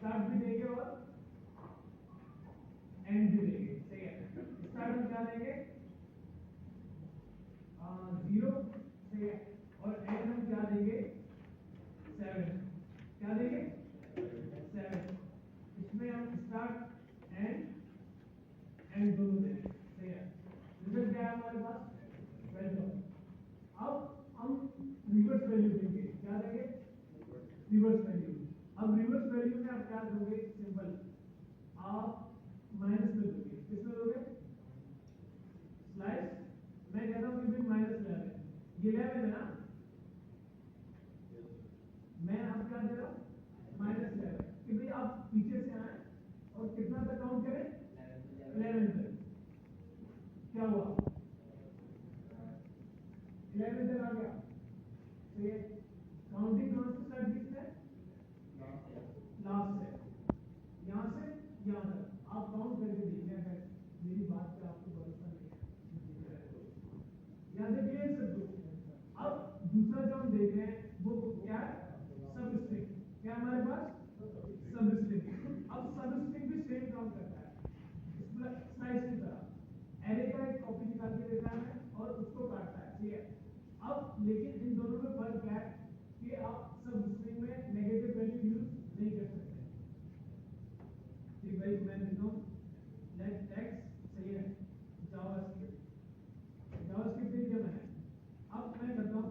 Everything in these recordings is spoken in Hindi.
स्टार्ट भी देंगे और एंड भी देंगे, सही है। स्टार्ट हम क्या देंगे 0, सही है, और एंड हम क्या देंगे 7, क्या देंगे 7। इसमें हम स्टार्ट एंड दोनों देंगे, सही है। रिजल्ट क्या है हमारे पास 12। अब हम रिवर्स वैल्यू देंगे, क्या देंगे रिवर्स वैल्यू। अब रिवर्स वैल्यू में आप क्या दोगे, सिंपल आप माइनस में दोगे, किसमें दोगे स्लाइस। मैं कहता हूं कि भाई -11, ये 11 है ना, मैं अब क्या दे रहा हूं -11 कि भाई आप पीछे से आए और कितना तक काउंट करें 11 तक। क्या हुआ 11 तक आ गया, तो ये काउंटिंग कहां से स्टार्ट की है लास्ट से, यहां से यहां तक आप काउंट करके देखिए। अगर मेरी बात पे आपको भरोसा नहीं है यहां से क्लियर कर दो। अब दूसरा जो हम देख रहे हैं वो क्या है सब स्ट्रिंग, क्या हमारे पास सब स्ट्रिंग। अब सब स्ट्रिंग भी सेम काम करता है स्लाइस की तरह, एरे का एक कॉपी निकाल के देता है और उसको काटता है, ठीक है। अब लेकिन इन दोनों में फर्क क्या है कि आप सब स्ट्रिंग में नेगेटिव वैल्यू यूज नहीं कर सकते। ठीक भाई, मैं लिखता हूं लेट x, सही है, जावास्क्रिप्ट दे दिया मैंने। अब मैं करता हूं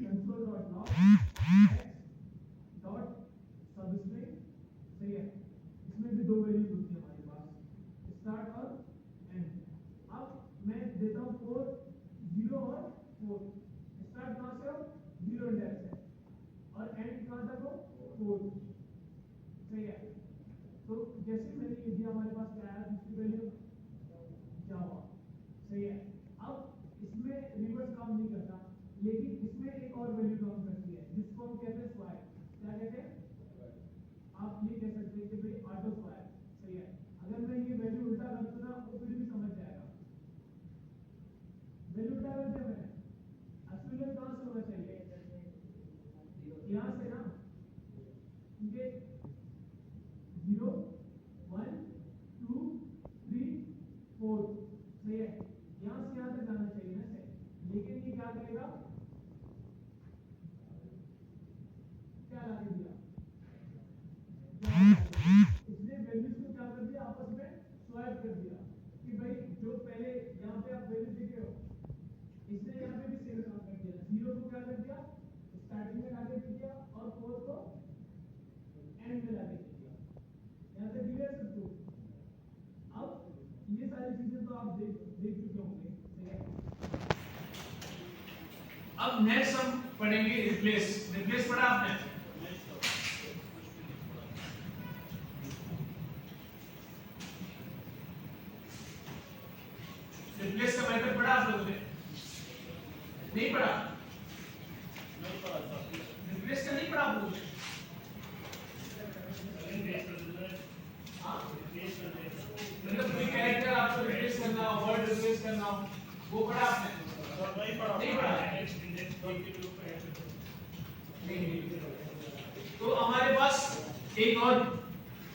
console.log x.substring, सही है। इसमें भी दो वैल्यूज होती है हमारे पास, स्टार्ट और एंड। अब मैं देता हूं 4, 0 और 4। स्टार्ट कहां से हो 0 इंडेक्स है और एंड कहां तक हो 4, सही है। तो जैसे मैंने ये दिया हमारे पास क्या आया दूसरी वैल्यू जावा, सही है। अब इसमें रिवर्स काम नहीं करता, लेकिन इसमें एक और वैल्यू काम करती है जिसको हम कहते हैं स्वाइप। क्या कहते हैं, आप ये कह सकते हैं कि भाई ऑटो स्वाइप, सही है। अगर मैं ये वैल्यू उल्टा कर दूं ना तो फिर भी समझ जाएगा। वैल्यू उल्टा कर दिया मैंने, एक्चुअली कहां से होना चाहिए यहां से ना, क्योंकि 0 1 2 3 4, सही है। यहां से यहां तक जाना चाहिए ना से, लेकिन ये क्या करेगा क्या लाके दिया इसने वैल्यूज को क्या कर दिया आपस में स्वाइप कर दिया कि भाई जो पहले यहां पे आप वैल्यू देखे हो इसने यहां पे भी सेम काम कर दिया। 0 को क्या कर दिया स्टार्टिंग में लाके दे दिया और 4 को एंड में लाके दे दिया। यहां से क्लियर सब कुछ। अब ये सारी चीजें तो आप देख चुके होंगे, ठीक है। अब नेक्स्ट हम पढ़ेंगे रिप्लेस पढ़ा आपने, रिप्लेस का मेथड पढ़ा आप लोगों ने, नहीं पढ़ा रिप्लेस का नहीं पढ़ा आप लोगों ने, मतलब कोई कैरेक्टर आपको रिप्लेस करना हो, वर्ड रिप्लेस करना हो, वो पढ़ा आपने नहीं पढ़ा नहीं। तो हमारे पास एक और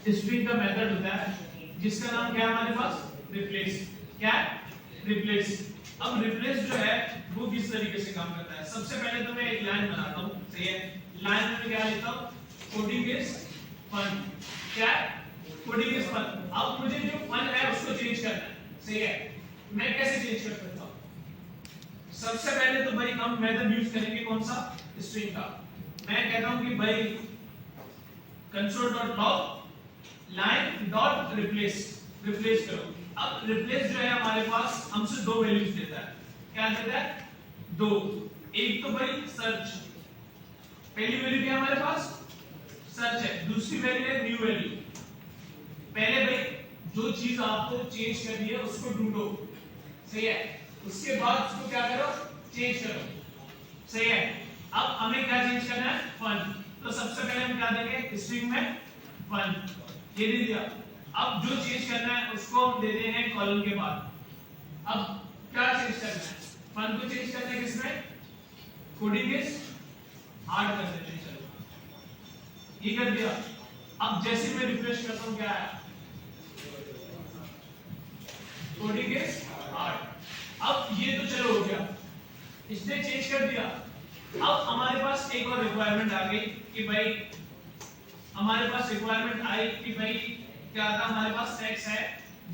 स्ट्रिंग का मेथड होता है जिसका नाम क्या है हमारे पास रिप्लेस। क्या है रिप्लेस। अब रिप्लेस जो है वो किस तरीके से काम करता है, सबसे पहले तो मैं एक लाइन बनाता हूं, सही है। लाइन में क्या लिखता हूं कोडिंग इज फन, क्या कोडिंग इज फन। अब मुझे जो फन है उसको चेंज करना है, सही है। मैं कैसे चेंज कर सकता हूं, सबसे पहले तो भाई हम मेथड यूज करेंगे कौन सा स्ट्रिंग का। मैं कहता हूं कि भाई console.log line.replace रिप्लेस करो। अब रिप्लेस जो है हमारे पास हमसे दो वैल्यूज देता है, क्या देता है दो। एक तो भाई सर्च, पहली वैल्यू क्या हमारे पास सर्च है, दूसरी वैल्यू है न्यू वैल्यू। पहले भाई जो चीज आपको चेंज करनी है उसको ढूंढो, सही है, उसके बाद उसको क्या करो चेंज करो, सही है। अब हमें क्या चेंज करना है फन, तो सबसे पहले हम क्या देंगे स्ट्रिंग में फन, ये दे दिया। अब जो चेंज करना है उसको हम दे देंगे कॉलन के बाद। अब क्या चेंज करना है, फन को चेंज करना है किसमें कोडिंग इज 8 कर देते हैं। चलो ये कर दिया। अब जैसे मैं रिफ्रेश करता हूं क्या आया, कोडी के 8। अब ये तो चलो हो गया, इसने चेंज कर दिया। अब हमारे पास एक और रिक्वायरमेंट आ गई कि भाई हमारे पास रिक्वायरमेंट आई कि भाई क्या था, हमारे पास टेक्स्ट है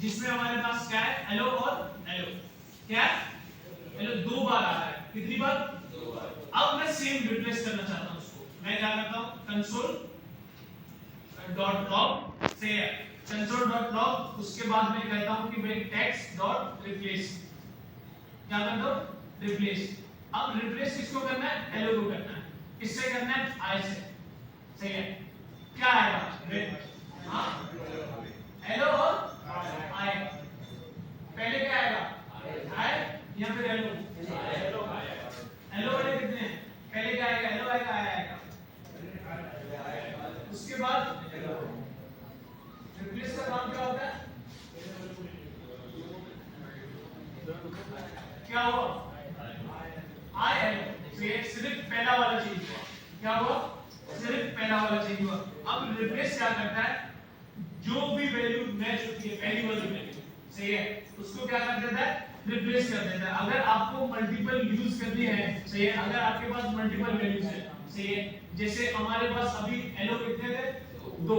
जिसमें हमारे पास क्या है, हेलो और हेलो। क्या है, हेलो 2 बार आ रहा है। कितनी बार, 2 बार। अब मैं सेम रिप्लेस करना चाहता हूं उसको। मैं क्या करता हूं, कंसोल डॉट लॉग से कंसोल डॉट लॉग, उसके बाद मैं कहता हूं कि भाई टेक्स्ट डॉट रिप्लेस। क्या कर दो, रिप्लेस। अब रिप्लेस किसको करना है, हेलो को करना है। किससे करना है, आई से। सही है। क्या आएगा, हाँ हेलो और आई। पहले क्या आएगा, आई या फिर हेलो, हेलो वाले कितने हैं, पहले क्या आएगा, हेलो आएगा, आई आएगा। उसके बाद रिप्लेस का काम क्या होता है, क्या हुआ, आई हेलो। सिर्फ पहला वाला चेंज हुआ। क्या हुआ, सिर्फ पहला वाला चेंज हुआ। अब रिप्लेस क्या करता है, जो भी वैल्यू मैच होती है पहली वाली वैल्यू, सही है, उसको क्या कर देता है, रिप्लेस कर देता है। अगर आपको मल्टीपल यूज करनी है, सही है, अगर आपके पास मल्टीपल वैल्यूज है, सही है, जैसे हमारे पास अभी हेलो कितने थे, 2,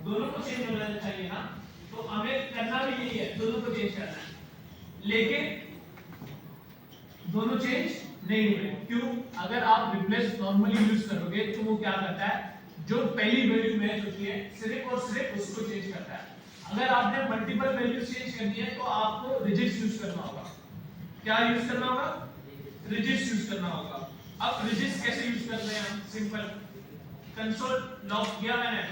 दोनों को चेंज होना चाहिए ना, तो हमें करना भी यही है, दोनों को चेंज करना है। लेकिन दोनों चेंज नहीं हुए, क्यों, अगर आप रिप्लेस नॉर्मली यूज करोगे तो वो क्या करता है, जो पहली वैल्यू मैच होती है सिर्फ और सिर्फ उसको चेंज करता है। अगर आपने मल्टीपल वैल्यू चेंज करनी है तो आपको रिजिट्स यूज करना होगा। क्या यूज करना होगा, रिजिट्स यूज करना होगा। अब रिजिट्स कैसे यूज करते हैं हम, सिंपल, कंसोल लॉग किया मैंने,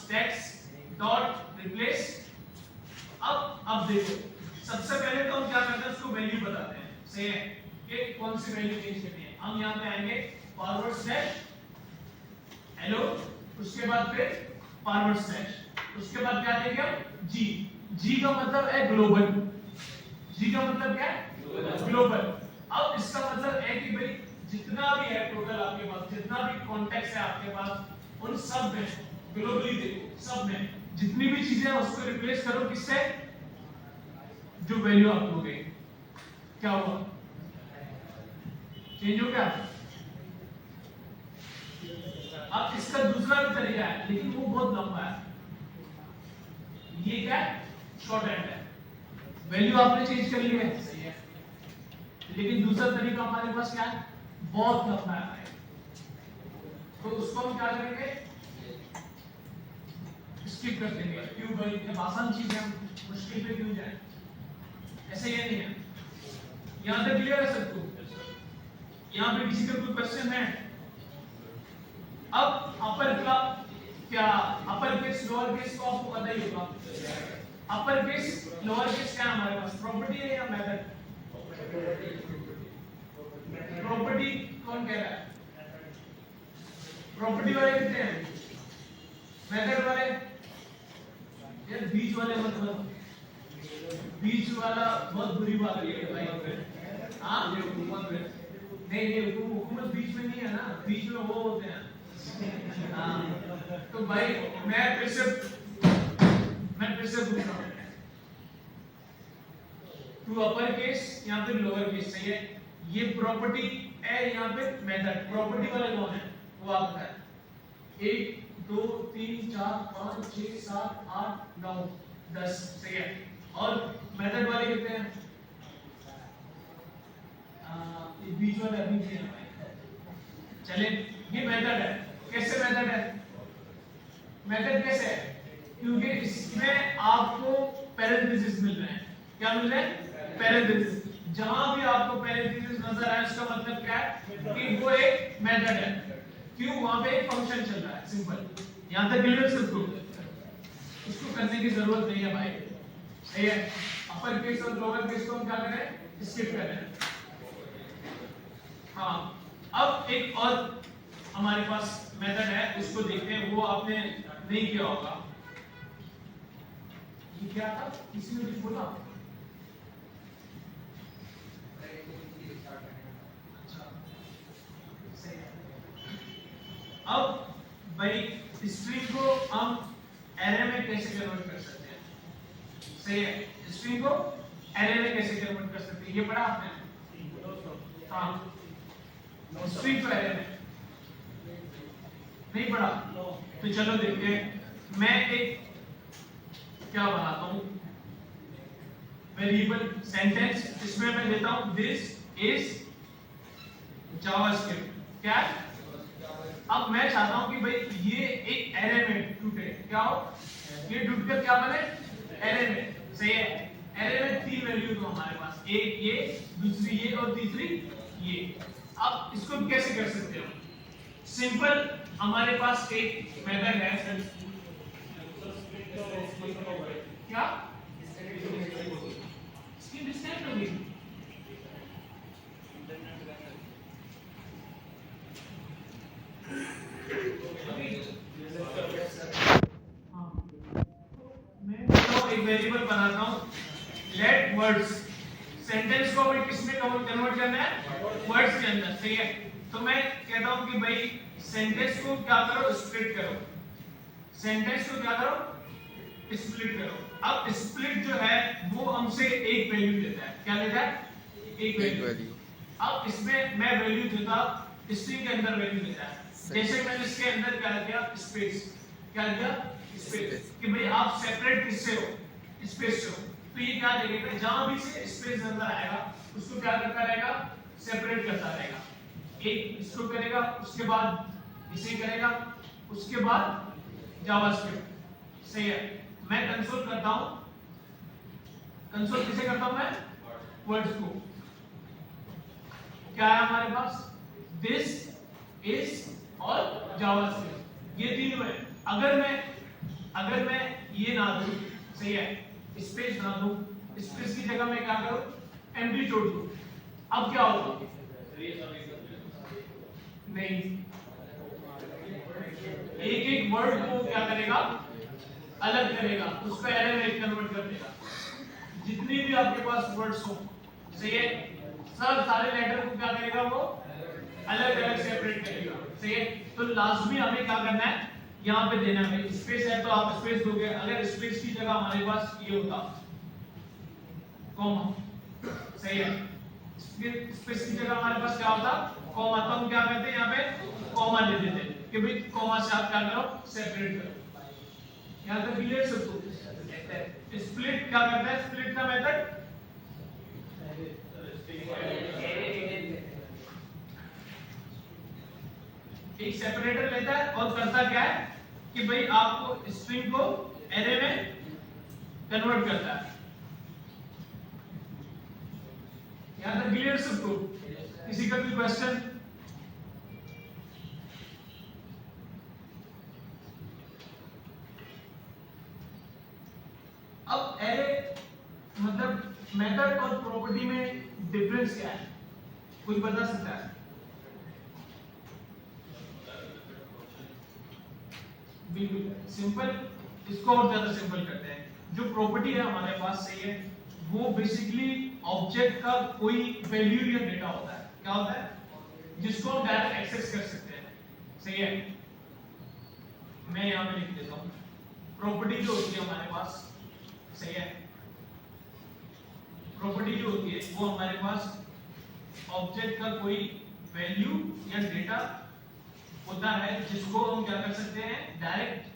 टेक्स्ट डॉट रिप्लेस। अब देखो, सबसे पहले तो हम क्या करते हैं, उसको वैल्यू बताते हैं, सही है, कि कौन सी वैल्यू चेंज करनी है। हम यहाँ पे आएंगे फॉरवर्ड स्लैश हेलो, उसके बाद फिर फॉरवर्ड स्लैश, उसके बाद क्या देंगे हम, जी। जी का मतलब है ग्लोबल। जी का मतलब क्या है, ग्लोबल। अब इसका मतलब है कि भाई जितना भी है टोटल आपके पास, जितना भी कॉन्टेक्स्ट है आपके पास, उन सब में ग्लोबली देखो, सब में जितनी भी चीजें हैं उसको रिप्लेस करो किससे, जो वैल्यू आप लोगे। क्या हुआ, चेंज हो गया। अब इसका दूसरा भी तरीका है, लेकिन वो बहुत लंबा है। ये क्या है, शॉर्ट हैंड है, वैल्यू आपने चेंज कर ली है, सही है, लेकिन दूसरा तरीका हमारे पास क्या है, बहुत लंबा है। तो उसको हम क्या करेंगे, स्किप कर देंगे। क्यों भाई, जब आसान चीज है मुश्किल पे क्यों जाए, ऐसे ये नहीं है। यहां तक क्लियर है सबको, यहां पे किसी का कोई क्वेश्चन है। अब अपर का क्या, अपर केस लोअर केस को आपको पता ही होगा। अपर केस लोअर केस क्या है हमारे पास, प्रॉपर्टी है या मेथड, प्रॉपर्टी कौन कह रहा है, प्रॉपर्टी वाले कितने हैं, मेथड वाले, यार बीच वाले मत बोलो, बीच वाला बहुत बुरी बात है भाई। हाँ नहीं हुकूमत बीच में नहीं है ना, बीच में वो होते हैं। हाँ तो भाई मैं फिर से पूछ रहा हूँ, टू अपर केस यहाँ पे लोअर केस, सही है, ये प्रॉपर्टी है, यहाँ पे मेथड। प्रॉपर्टी वाले कौन है वो आप बताएं, 1 2 3 4 5 6 7 8 9 10, सही है, और मेथड वाले कितने हैं, ये बीच वाले अभी नहीं है भाई। चले, ये मेथड है। कैसे मेथड है, मेथड कैसे है, क्योंकि इसमें आपको पैरेंथेसिस मिल रहे हैं। क्या मिल रहे हैं, पैरेंथेसिस। जहां भी आपको पैरेंथेसिस नजर आए उसका मतलब क्या है कि वो एक मेथड है। क्यों, वहां पे एक फंक्शन चल रहा है, सिंपल। यहां तक क्लियर सबको, उसको करने की जरूरत नहीं है भाई, सही है। अपर केस और लोअर केस को हम क्या करें, स्किप करें। हाँ, अब एक और हमारे पास मेथड है, उसको देखते हैं, वो आपने नहीं किया होगा। ये क्या था, किसी ने कुछ बोला, अच्छा सही है। भाई स्ट्रिंग को हम एरे में कैसे कन्वर्ट कर सकते हैं? सही है, स्ट्रिंग को एरे में कैसे कन्वर्ट कर सकते हैं, ये पढ़ा आपने? हाँ, स्ट्रिंग को एरे में नहीं पढ़ा? तो चलो देखते हैं। मैं एक क्या बनाता हूं, वेरिएबल सेंटेंस, इसमें मैं देता हूं दिस इज जावास्क्रिप्ट। क्या? अब मैं चाहता हूं कि भाई ये एक एरे में टूटे, क्या हो, ये टूटकर क्या बने, एरे में। सही है, एरे में 3 वैल्यू दो हमारे पास, एक ये, दूसरी ये और तीसरी ये। अब इसको कैसे कर सकते हो? सिंपल, हमारे पास एक मेथड है, क्या इसकी डिस्टेंस होगी, एक वेरिएबल बनाता हूं, लेट वर्ड्स, सेंटेंस को अभी किसमें कन्वर्ट करना है, वर्ड्स के अंदर। सही है, तो मैं कहता हूं कि भाई सेंटेंस को क्या करो, स्प्लिट करो, सेंटेंस को क्या करो, स्प्लिट करो। अब स्प्लिट जो है वो हमसे एक वैल्यू देता है, क्या देता है, एक वैल्यू। अब इसमें मैं वैल्यू देता, स्ट्रिंग के अंदर वैल्यू देता है, जैसे मैंने इसके अंदर क्या किया, स्पेस, क्या दिया, स्पेस, कि भाई आप सेपरेट किससे हो, स्पेस से हो। तो ये क्या देगा, जहां भी से स्पेस अंदर आएगा उसको क्या करता रहेगा, सेपरेट करता रहेगा। एक इसको करेगा, उसके बाद इसे करेगा, उसके बाद जावास्क्रिप्ट। सही है, मैं कंसोल करता हूं, कंसोल किसे करता हूं मैं, वर्ड्स को। क्या है हमारे पास, दिस इज और जावास्क्रिप्ट, ये तीनों है। अगर मैं ये ना दूं, सही है, स्पेस ना दूं, स्पेस की जगह मैं क्या करूं, एम्प्टी छोड़ दूं, अब क्या होगा, नहीं, एक एक वर्ड को क्या करेगा, अलग करेगा, उसको एरे में कन्वर्ट कर देगा। जितनी भी आपके पास वर्ड्स हो, सही है, सब सारे लेटर को क्या करेगा, वो अलग अलग सेपरेट करेगा। सही है, तो लाजमी हमें क्या करना है, यहाँ पे देना है, स्पेस है तो आप स्पेस दोगे, अगर स्पेस की जगह हमारे पास ये होता कॉमा, सही है, स्पेस की जगह हमारे पास क्या होता, कॉमा, तो हम क्या करते हैं, यहाँ पे कॉमा दे देते हैं कि भाई कॉमा से आप क्या करो, सेपरेट करो। यहाँ तक क्लियर सबको? स्प्लिट क्या करता है, स्प्लिट का मेथड, एक सेपरेटर लेता है और करता क्या है कि भाई आपको स्ट्रिंग को एरे में कन्वर्ट करता है। यहां तक क्लियर सबको? किसी का भी क्वेश्चन? अब एरे मतलब मेथड और प्रॉपर्टी में डिफरेंस क्या है, कोई बता सकता है? बिल्कुल सिंपल, इसको और ज्यादा सिंपल करते हैं। जो प्रॉपर्टी है हमारे पास, सही है, वो बेसिकली ऑब्जेक्ट का कोई वैल्यू या डेटा होता है, क्या होता है, जिसको हम डायरेक्ट एक्सेस कर सकते हैं। सही है, मैं यहां पे लिख देता हूं, प्रॉपर्टी जो होती है हमारे पास, सही है, प्रॉपर्टी जो होती है वो हमारे पास ऑब्जेक्ट का कोई वैल्यू या डेटा होता है, जिसको हम क्या कर सकते हैं, डायरेक्ट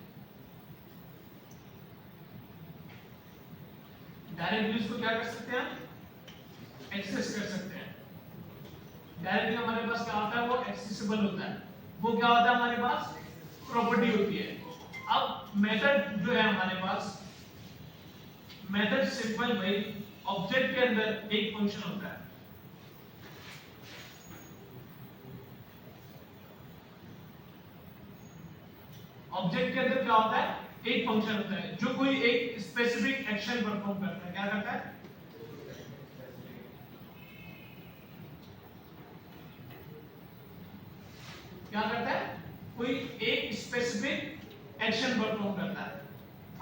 इसको क्या कर सकते हैं, एक्सेस कर सकते हैं। डायरेक्टली हमारे पास क्या होता है, वो एक्सेसिबल होता है, वो क्या होता है, हमारे पास प्रॉपर्टी होती है। अब मेथड जो है हमारे पास, मेथड सिंपल भाई, ऑब्जेक्ट के अंदर एक फंक्शन होता है, ऑब्जेक्ट के अंदर क्या होता है, एक फंक्शन होता है जो कोई एक स्पेसिफिक एक्शन परफॉर्म करता है। क्या करता है, क्या करता है, कोई एक स्पेसिफिक एक्शन परफॉर्म करता है।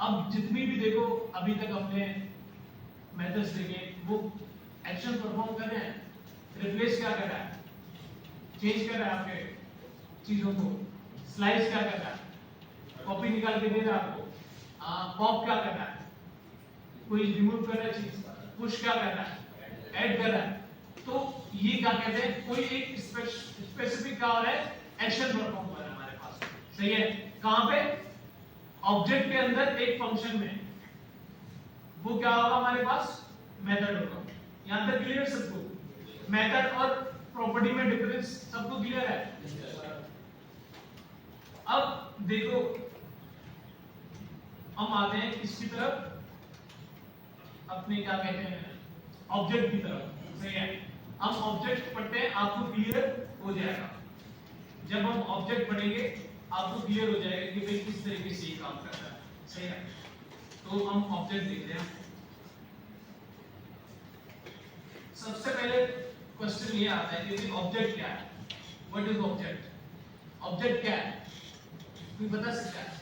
अब जितनी भी देखो अभी तक हमने मेथड्स देखे, वो एक्शन परफॉर्म कर रहे हैं, रिप्लेस क्या कर रहा है, चेंज कर रहा है आपके चीजों को, स्लाइस क्या कर रहा है, कॉपी निकाल के दे रहा है आपको, पॉप क्या करना है, कोई रिमूव करना है चीज, पुश क्या करना है, ऐड करना है, तो ये क्या कहते हैं, कोई एक स्पेसिफिक क्या हो रहा है, एक्शन परफॉर्म हो रहा है हमारे पास, सही है। कहां पे, ऑब्जेक्ट के अंदर एक फंक्शन में, वो क्या होगा हमारे पास, मेथड होगा। यहां तक क्लियर सबको, मेथड और प्रॉपर्टी में डिफरेंस सबको क्लियर है। अब देखो हम आते हैं किसकी तरफ, अपने क्या कहते हैं, ऑब्जेक्ट की तरफ, सही है। हम ऑब्जेक्ट पढ़ते हैं, आपको क्लियर हो जाएगा, जब हम ऑब्जेक्ट पढ़ेंगे आपको क्लियर हो जाएगा कि भाई किस तरीके से ये काम करता है, सही है। तो हम ऑब्जेक्ट देखते हैं। सबसे पहले क्वेश्चन ये आता है कि ऑब्जेक्ट क्या है, व्हाट इज ऑब्जेक्ट, ऑब्जेक्ट क्या है, कोई बता सकता है?